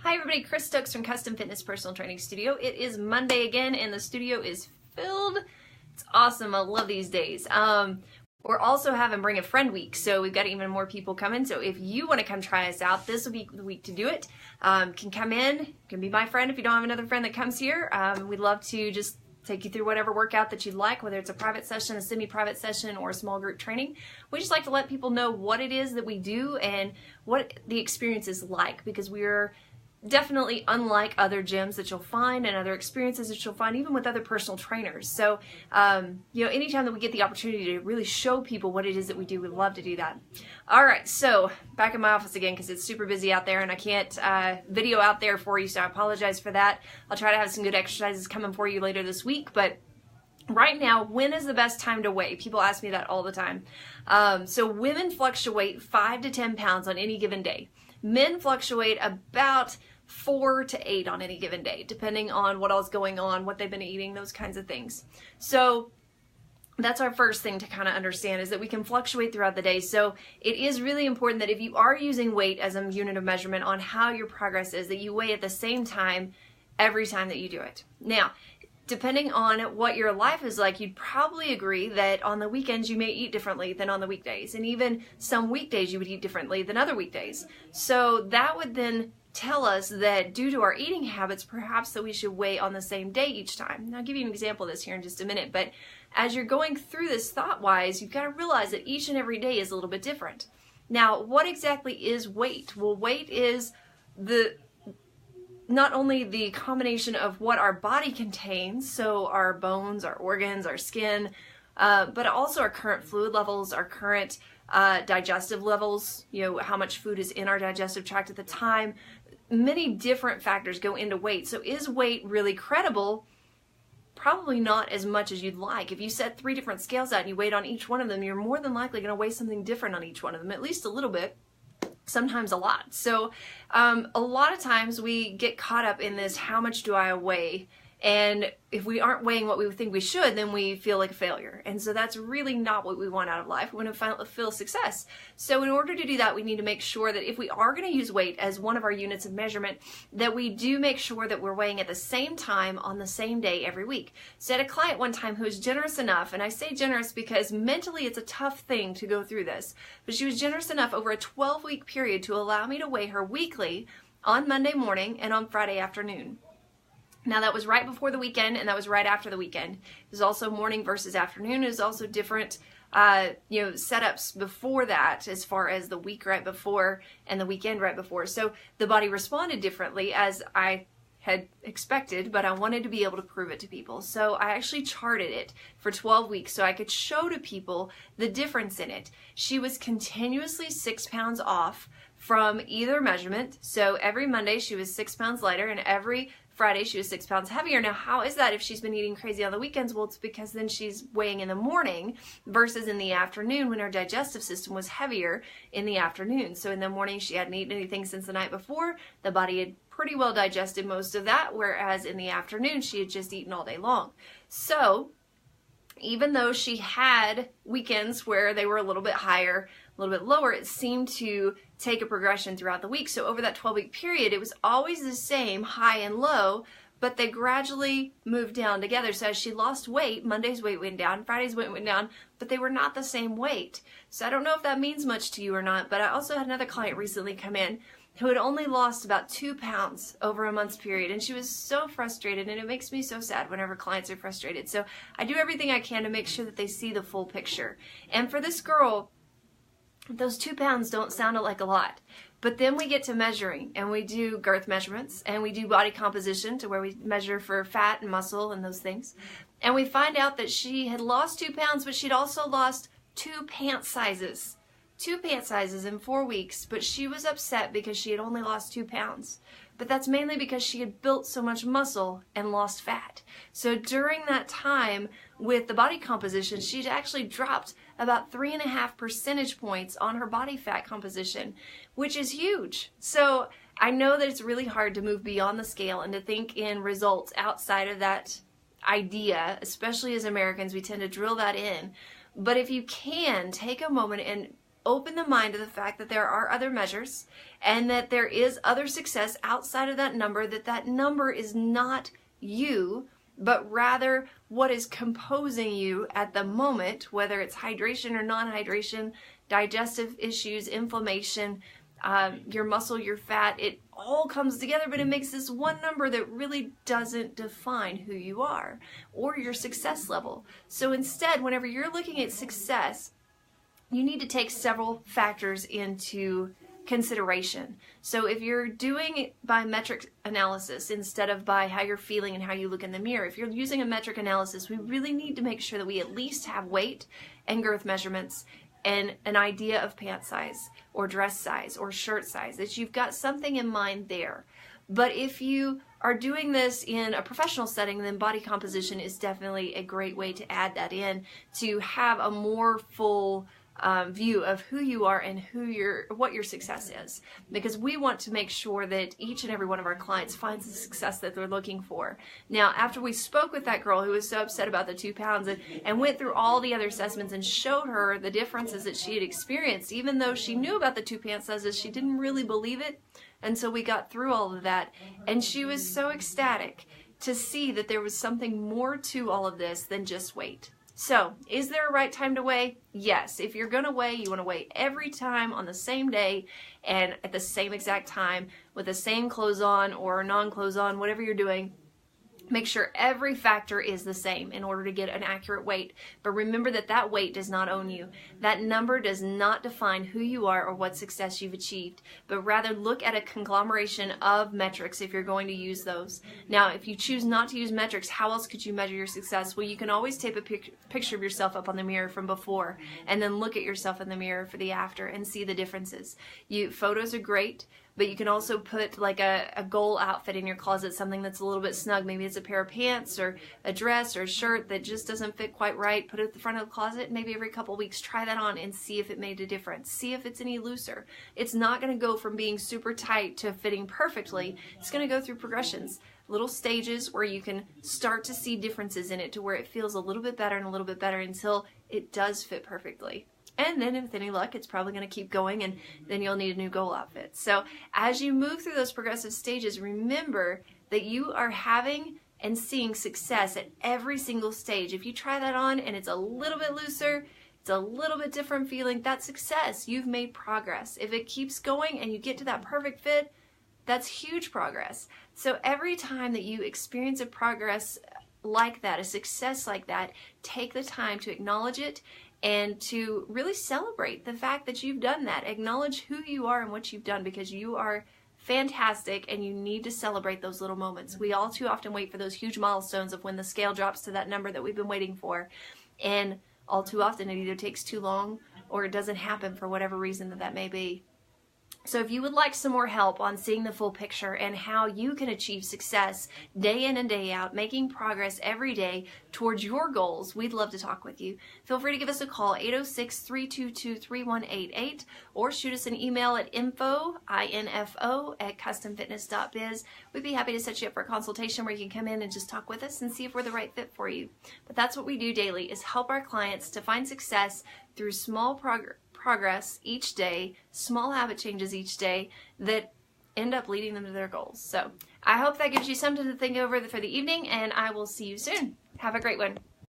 Hi everybody, Chris Stokes from Custom Fitness Personal Training Studio. It is Monday again and the studio is filled. It's awesome. I love these days. We're also having Bring a Friend Week, so we've got even more people coming. So if you want to come try us out, this will be the week to do it. Can come in, can be my friend if you don't have another friend that comes here. We'd love to just take you through whatever workout that you'd like, whether it's a private session, a semi-private session, or a small group training. We just like to let people know what it is that we do and what the experience is like, because we're definitely unlike other gyms that you'll find and other experiences that you'll find even with other personal trainers. So, anytime that we get the opportunity to really show people what it is that we do, we love to do that. All right, so back in my office again because it's super busy out there and I can't video out there for you, so I apologize for that. I'll try to have some good exercises coming for you later this week, but right now, when is the best time to weigh? People ask me that all the time. So women fluctuate 5 to 10 pounds on any given day. Men fluctuate about 4 to 8 on any given day, depending on what else is going on, what they've been eating, those kinds of things. So that's our first thing to kind of understand, is that we can fluctuate throughout the day. So it is really important that if you are using weight as a unit of measurement on how your progress is, that you weigh at the same time every time that you do it. Now, depending on what your life is like, you'd probably agree that on the weekends you may eat differently than on the weekdays. And even some weekdays you would eat differently than other weekdays. So that would then tell us that due to our eating habits, perhaps that we should weigh on the same day each time. And I'll give you an example of this here in just a minute. But as you're going through this thought-wise, you've got to realize that each and every day is a little bit different. Now, what exactly is weight? Well, weight is not only the combination of what our body contains, so our bones, our organs, our skin, but also our current fluid levels, our current digestive levels, how much food is in our digestive tract at the time. Many different factors go into weight. So is weight really credible? Probably not as much as you'd like. If you set 3 different scales out and you weighed on each one of them, you're more than likely going to weigh something different on each one of them, at least a little bit. Sometimes a lot. So a lot of times we get caught up in this, how much do I weigh? And if we aren't weighing what we think we should, then we feel like a failure. And so that's really not what we want out of life. We want to feel success. So in order to do that, we need to make sure that if we are going to use weight as one of our units of measurement, that we do make sure that we're weighing at the same time on the same day every week. So I had a client one time who was generous enough, and I say generous because mentally it's a tough thing to go through this, but she was generous enough over a 12-week period to allow me to weigh her weekly on Monday morning and on Friday afternoon. Now that was right before the weekend and that was right after the weekend. It was also morning versus afternoon. It was also different setups before that, as far as the week right before and the weekend right before. So the body responded differently as I had expected, but I wanted to be able to prove it to people. So I actually charted it for 12 weeks so I could show to people the difference in it. She was continuously 6 pounds off from either measurement. So every Monday she was 6 pounds lighter and every Friday she was 6 pounds heavier. Now, how is that if she's been eating crazy on the weekends? Well, it's because then she's weighing in the morning versus in the afternoon when her digestive system was heavier in the afternoon. So in the morning she hadn't eaten anything since the night before. The body had pretty well digested most of that, whereas in the afternoon she had just eaten all day long. So even though she had weekends where they were a little bit higher, a little bit lower, it seemed to take a progression throughout the week. So over that 12-week period, it was always the same high and low, but they gradually moved down together. So as she lost weight, Monday's weight went down, Friday's weight went down, but they were not the same weight. So I don't know if that means much to you or not, but I also had another client recently come in who had only lost about 2 pounds over a month's period. And she was so frustrated, and it makes me so sad whenever clients are frustrated. So I do everything I can to make sure that they see the full picture. And for this girl, those 2 pounds don't sound like a lot. But then we get to measuring, and we do girth measurements, and we do body composition to where we measure for fat and muscle and those things. And we find out that she had lost 2 pounds, but she'd also lost 2 pant sizes. 2 pant sizes in 4 weeks, but she was upset because she had only lost 2 pounds. But that's mainly because she had built so much muscle and lost fat. So during that time with the body composition, she'd actually dropped about 3.5 percentage points on her body fat composition, which is huge. So I know that it's really hard to move beyond the scale and to think in results outside of that idea, especially as Americans, we tend to drill that in. But if you can, take a moment and open the mind to the fact that there are other measures and that there is other success outside of that number, that number is not you, but rather what is composing you at the moment, whether it's hydration or non-hydration, digestive issues, inflammation, your muscle, your fat. It all comes together, but it makes this one number that really doesn't define who you are or your success level. So instead, whenever you're looking at success, you need to take several factors into consideration. So if you're doing it by metric analysis instead of by how you're feeling and how you look in the mirror, if you're using a metric analysis, we really need to make sure that we at least have weight and girth measurements and an idea of pant size or dress size or shirt size, that you've got something in mind there. But if you are doing this in a professional setting, then body composition is definitely a great way to add that in to have a more full view of who you are and what your success is, because we want to make sure that each and every one of our clients finds the success that they're looking for. Now, after we spoke with that girl who was so upset about the 2 pounds and went through all the other assessments and showed her the differences that she had experienced, even though she knew about the 2 pant sizes, she didn't really believe it until we got through all of that, and she was so ecstatic to see that there was something more to all of this than just weight. So, is there a right time to weigh? Yes. If you're going to weigh, you want to weigh every time on the same day and at the same exact time with the same clothes on or non-clothes on, whatever you're doing. Make sure every factor is the same in order to get an accurate weight. But remember that that weight does not own you. That number does not define who you are or what success you've achieved, but rather look at a conglomeration of metrics if you're going to use those. Now, if you choose not to use metrics, how else could you measure your success? Well, you can always tape a picture of yourself up on the mirror from before and then look at yourself in the mirror for the after and see the differences. Photos are great, but you can also put like a goal outfit in your closet, something that's a little bit snug. Maybe it's a pair of pants or a dress or a shirt that just doesn't fit quite right. Put it at the front of the closet. Maybe every couple of weeks, try that on and see if it made a difference. See if it's any looser. It's not going to go from being super tight to fitting perfectly. It's going to go through progressions, little stages where you can start to see differences in it to where it feels a little bit better and a little bit better until it does fit perfectly. And then with any luck, it's probably going to keep going, and then you'll need a new goal outfit. So as you move through those progressive stages, remember that you are having and seeing success at every single stage. If you try that on and it's a little bit looser, it's a little bit different feeling, that's success. You've made progress. If it keeps going and you get to that perfect fit, that's huge progress. So every time that you experience a progress like that, a success like that, take the time to acknowledge it and to really celebrate the fact that you've done that. Acknowledge who you are and what you've done, because you are fantastic and you need to celebrate those little moments. We all too often wait for those huge milestones of when the scale drops to that number that we've been waiting for, and all too often it either takes too long or it doesn't happen for whatever reason that may be. So if you would like some more help on seeing the full picture and how you can achieve success day in and day out, making progress every day towards your goals, we'd love to talk with you. Feel free to give us a call, 806-322-3188, or shoot us an email at info@customfitness.biz. We'd be happy to set you up for a consultation where you can come in and just talk with us and see if we're the right fit for you. But that's what we do daily, is help our clients to find success through small progress each day, small habit changes each day that end up leading them to their goals. So I hope that gives you something to think over for the evening, and I will see you soon. Have a great one.